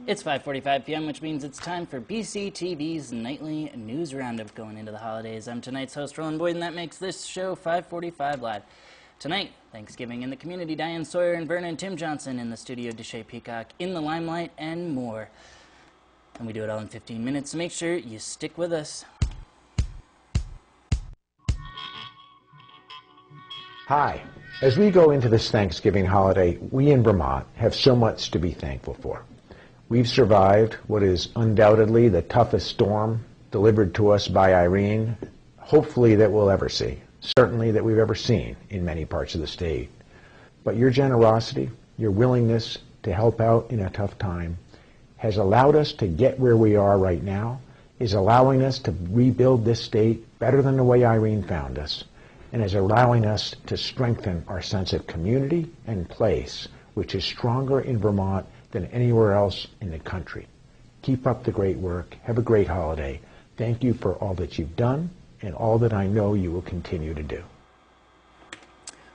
It's 5:45 p.m., which means it's time for BCTV's nightly news roundup going into the holidays. I'm tonight's host, Roland Boyd, and that makes this show 5:45 Live. Tonight, Thanksgiving in the community, Diane Sawyer and Vernon Tim Johnson in the studio, Deshae Peacock in the limelight, and more. And we do it all in 15 minutes, so make sure you stick with us. Hi. As we go into this Thanksgiving holiday, we in Vermont have so much to be thankful for. We've survived what is undoubtedly the toughest storm delivered to us by Irene, hopefully that we'll ever see, certainly that we've ever seen in many parts of the state. But your generosity, your willingness to help out in a tough time has allowed us to get where we are right now, is allowing us to rebuild this state better than the way Irene found us, and is allowing us to strengthen our sense of community and place, which is stronger in Vermont than anywhere else in the country. Keep up the great work. Have a great holiday. Thank you for all that you've done and all that I know you will continue to do.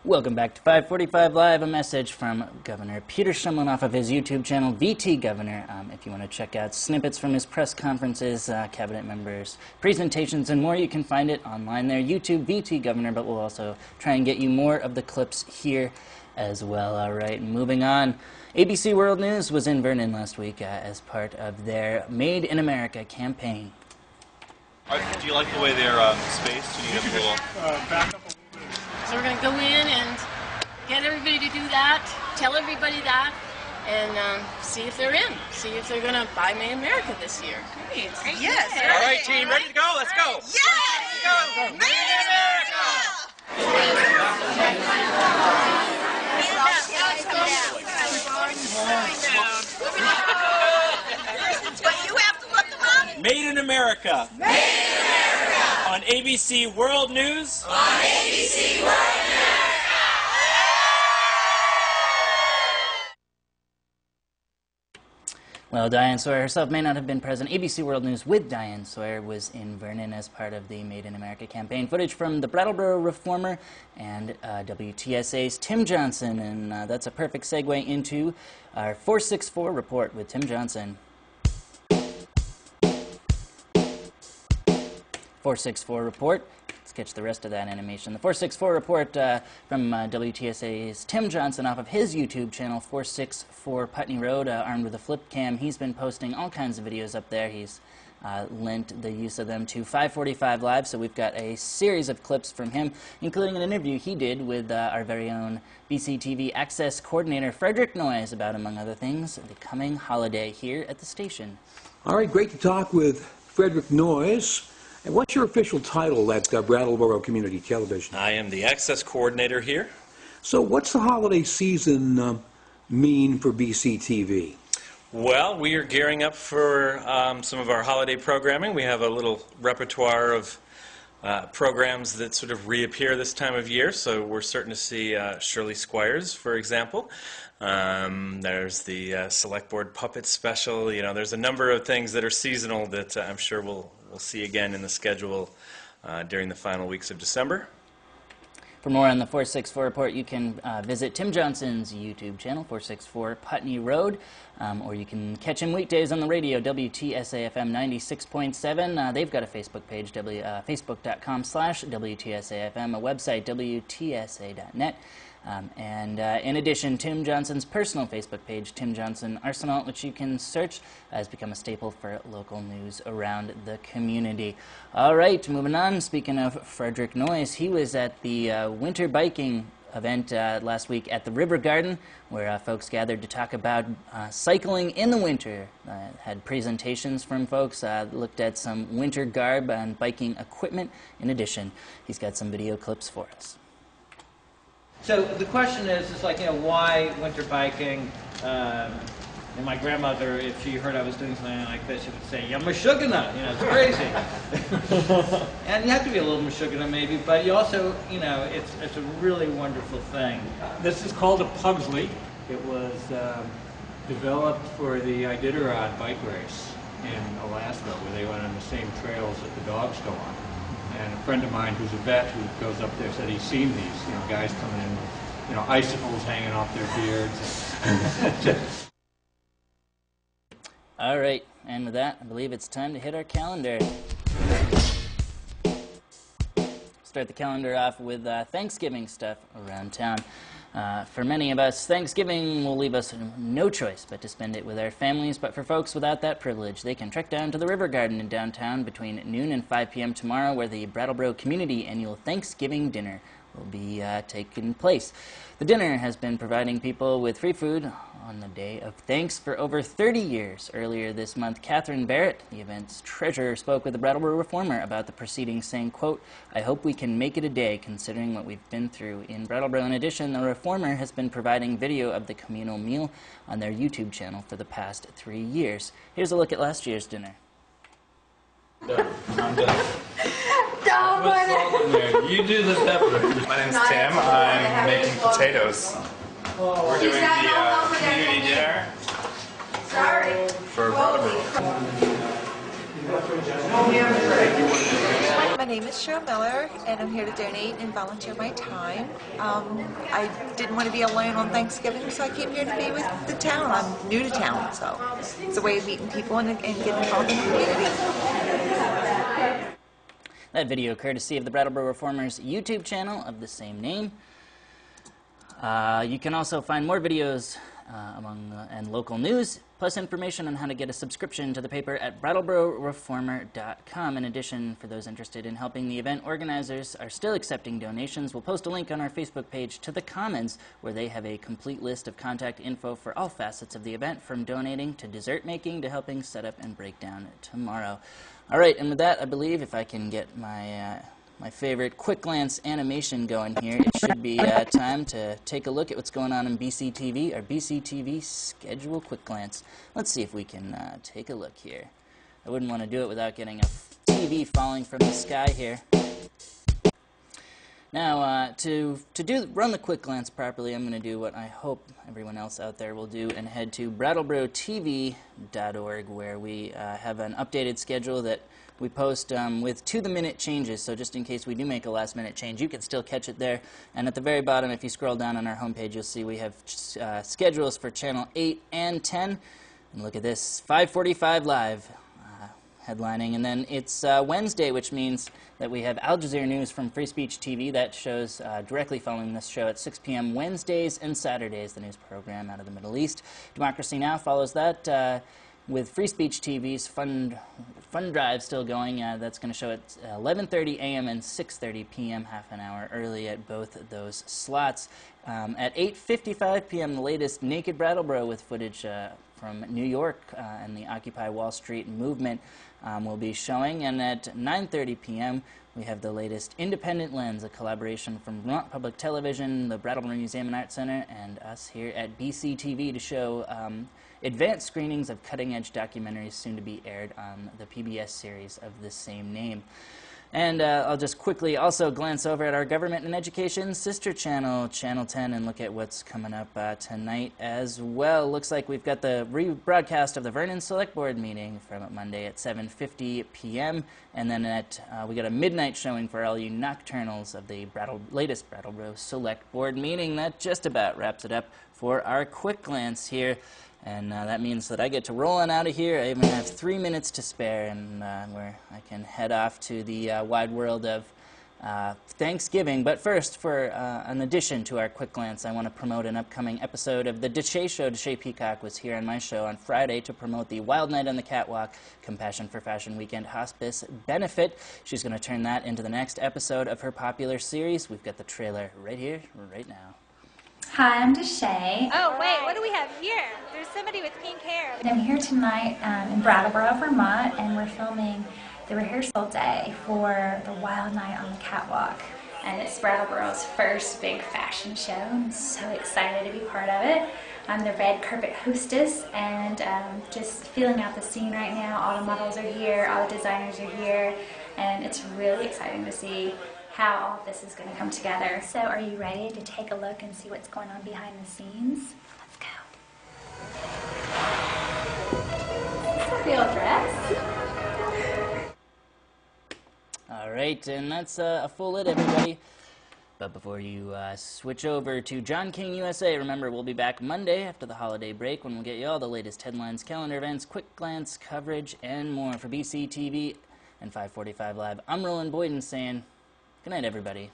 Welcome back to 5:45 Live, a message from Governor Peter Shumlin off of his YouTube channel, VT Governor. If you want to check out snippets from his press conferences, cabinet members, presentations, and more, you can find it online there, YouTube VT Governor, but we'll also try and get you more of the clips here as well. All right, moving on. ABC World News was in Vernon last week as part of their Made in America campaign. Do you like the way they're spaced? Do you have a little... Back up a little bit. So we're going to go in and get everybody to do that, tell everybody that, and see if they're in. See if they're going to buy Made in America this year. Great. Yes. All right, team, ready to go? Let's go. Yes. Go. Made in America! But you have to look them up. Made in America. Made in America. On ABC World News. On ABC World News. Well, Diane Sawyer herself may not have been present. ABC World News with Diane Sawyer was in Vernon as part of the Made in America campaign. Footage from the Brattleboro Reformer and WTSA's Tim Johnson. And that's a perfect segue into our 464 report with Tim Johnson. 464 report. Let's catch the rest of that animation. The 464 report from WTSA's Tim Johnson off of his YouTube channel, 464 Putney Road, armed with a flip cam. He's been posting all kinds of videos up there. He's lent the use of them to 5:45 Live, so we've got a series of clips from him, including an interview he did with our very own BCTV Access Coordinator Frederick Noyes about, among other things, the coming holiday here at the station. All right, great to talk with Frederick Noyes. And what's your official title at Brattleboro Community Television? I am the Access Coordinator here. So what's the holiday season mean for BCTV? Well, we are gearing up for some of our holiday programming. We have a little repertoire of programs that sort of reappear this time of year, so we're certain to see Shirley Squires, for example. There's the Select Board Puppet Special. You know, there's a number of things that are seasonal that I'm sure we'll see again in the schedule during the final weeks of December. For more on the 464 report, you can visit Tim Johnson's YouTube channel, 464 Putney Road, or you can catch him weekdays on the radio, WTSA-FM 96.7. They've got a Facebook page, facebook.com/WTSA-FM, a website, WTSA.net. And in addition, Tim Johnson's personal Facebook page, Tim Johnson Arsenal, which you can search, has become a staple for local news around the community. All right, moving on. Speaking of Frederick Noyes, he was at the winter biking event last week at the River Garden, where folks gathered to talk about cycling in the winter. Had presentations from folks, looked at some winter garb and biking equipment. In addition, he's got some video clips for us. So the question is like, you know, why winter biking? And my grandmother, if she heard I was doing something like this, she would say, "You're Meshuggah," you know, it's crazy. And you have to be a little Meshuggah maybe, but you also, you know, it's a really wonderful thing. This is called a Pugsley. It was developed for the Iditarod bike race in Alaska, where they went on the same trails that the dogs go on. And a friend of mine who's a vet who goes up there said he's seen these, you know, guys coming in, you know, icicles hanging off their beards. All right, and with that, I believe it's time to hit our calendar. Start the calendar off with Thanksgiving stuff around town. For many of us, Thanksgiving will leave us no choice but to spend it with our families, but for folks without that privilege, they can trek down to the River Garden in downtown between noon and 5 p.m. tomorrow, where the Brattleboro Community Annual Thanksgiving Dinner will be taking place. The dinner has been providing people with free food on the Day of Thanks for over 30 years. Earlier this month, Catherine Barrett, the event's treasurer, spoke with the Brattleboro Reformer about the proceedings, saying, quote, "I hope we can make it a day considering what we've been through." In Brattleboro, in addition, the Reformer has been providing video of the communal meal on their YouTube channel for the past 3 years. Here's a look at last year's dinner. Done. I'm done. What's salt in there? You do the pepper. My name's Tim. I'm making potatoes. We're doing the community dinner for Brattleboro. My name is Cheryl Miller, and I'm here to donate and volunteer my time. I didn't want to be alone on Thanksgiving, so I came here to be with the town. I'm new to town, so it's a way of meeting people and getting involved in the community. That video courtesy of the Brattleboro Reformer's YouTube channel of the same name. You can also find more videos and local news, plus information on how to get a subscription to the paper at brattlebororeformer.com. In addition, for those interested in helping the event, organizers are still accepting donations. We'll post a link on our Facebook page to the Commons, where they have a complete list of contact info for all facets of the event, from donating to dessert making to helping set up and break down tomorrow. All right, and with that, I believe if I can get my my favorite quick glance animation going here, it should be time to take a look at what's going on in BCTV, our BCTV schedule quick glance. Let's see if we can take a look here. I wouldn't want to do it without getting a TV falling from the sky here. Now, to run the quick glance properly, I'm going to do what I hope everyone else out there will do and head to BrattleboroTV.org, where we have an updated schedule that we post with to-the-minute changes, so just in case we do make a last-minute change, you can still catch it there. And at the very bottom, if you scroll down on our homepage, you'll see we have schedules for Channel 8 and 10. And look at this, 5:45 live. Headlining, and then it's Wednesday, which means that we have Al Jazeera News from Free Speech TV. That shows directly following this show at 6 p.m. Wednesdays and Saturdays, the news program out of the Middle East. Democracy Now! Follows that with Free Speech TV's Fund Drive still going. That's going to show at 11:30 a.m. and 6:30 p.m., half an hour early at both of those slots. At 8:55 p.m., the latest Naked Brattleboro with footage from New York and the Occupy Wall Street movement will be showing. And at 9:30 p.m., we have the latest Independent Lens, a collaboration from Vermont Public Television, the Brattleboro Museum and Art Center, and us here at BCTV to show advanced screenings of cutting-edge documentaries soon to be aired on the PBS series of the same name. And I'll just quickly also glance over at our Government and Education sister channel, Channel 10, and look at what's coming up tonight as well. Looks like we've got the rebroadcast of the Vernon Select Board meeting from Monday at 7:50 p.m. And then we got a midnight showing for all you nocturnals of the latest Brattleboro Select Board meeting. That just about wraps it up for our quick glance here. And that means that I get to roll on out of here. I even have 3 minutes to spare, and where I can head off to the wide world of Thanksgiving. But first, for an addition to our quick glance, I want to promote an upcoming episode of The Deshay Show. Deshay Peacock was here on my show on Friday to promote the Wild Night on the Catwalk Compassion for Fashion Weekend Hospice Benefit. She's going to turn that into the next episode of her popular series. We've got the trailer right here, right now. Hi, I'm Deshay. Oh, wait, what do we have here? There's somebody with pink hair. I'm here tonight in Brattleboro, Vermont, and we're filming the rehearsal day for the Wild Night on the Catwalk. And it's Brattleboro's first big fashion show. I'm so excited to be part of it. I'm the red carpet hostess, and just feeling out the scene right now. All the models are here, all the designers are here, and it's really exciting to see how all of this is going to come together. So are you ready to take a look and see what's going on behind the scenes? Let's go. Is this a real dress? All right, and that's a full it, everybody. But before you switch over to John King USA, remember we'll be back Monday after the holiday break when we'll get you all the latest headlines, calendar events, quick glance coverage, and more. For BC TV and 545 Live, I'm Roland Boyden saying good night, everybody.